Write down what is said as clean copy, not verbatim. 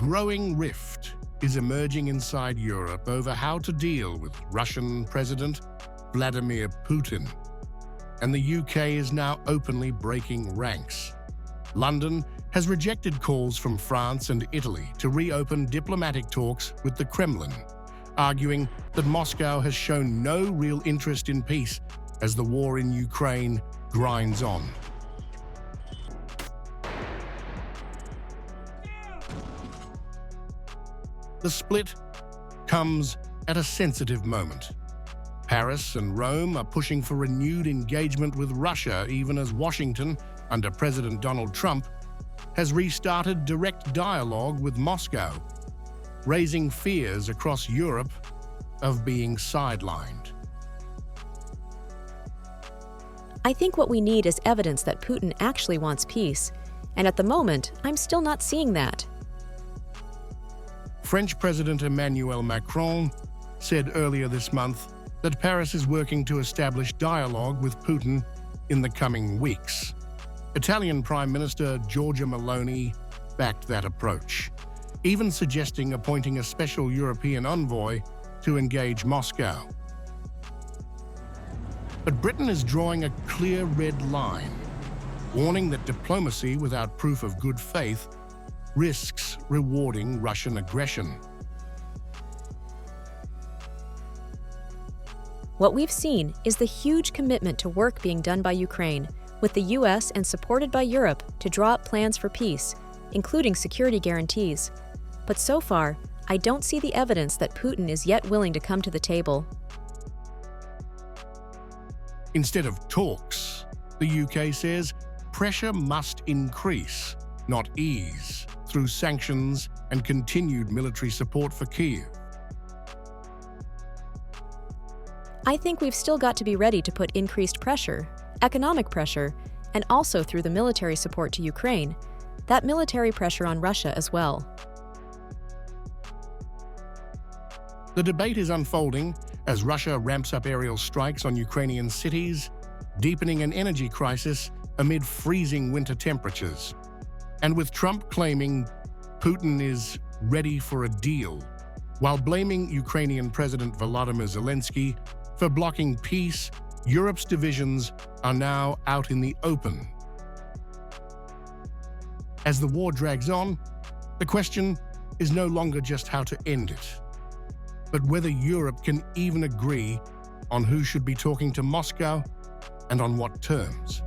growing rift is emerging inside Europe over how to deal with Russian President Vladimir Putin, and the UK is now openly breaking ranks. London has rejected calls from France and Italy to reopen diplomatic talks with the Kremlin, arguing that Moscow has shown no real interest in peace as the war in Ukraine grinds on. The split comes at a sensitive moment. Paris and Rome are pushing for renewed engagement with Russia, even as Washington, under President Donald Trump, has restarted direct dialogue with Moscow, raising fears across Europe of being sidelined. I think what we need is evidence that Putin actually wants peace, and at the moment, I'm still not seeing that. French President Emmanuel Macron said earlier this month that Paris is working to establish dialogue with Putin in the coming weeks. Italian Prime Minister Giorgia Meloni backed that approach, even suggesting appointing a special European envoy to engage Moscow. But Britain is drawing a clear red line, warning that diplomacy without proof of good faith risks rewarding Russian aggression. What we've seen is the huge commitment to work being done by Ukraine, with the US and supported by Europe to draw up plans for peace, including security guarantees. But so far, I don't see the evidence that Putin is yet willing to come to the table. Instead of talks, the UK says pressure must increase, not ease, through sanctions and continued military support for Kyiv. I think we've still got to be ready to put increased pressure, economic pressure, and also through the military support to Ukraine, that military pressure on Russia as well. The debate is unfolding as Russia ramps up aerial strikes on Ukrainian cities, deepening an energy crisis amid freezing winter temperatures. And with Trump claiming Putin is ready for a deal, while blaming Ukrainian President Volodymyr Zelensky for blocking peace, Europe's divisions are now out in the open. As the war drags on, the question is no longer just how to end it, but whether Europe can even agree on who should be talking to Moscow and on what terms.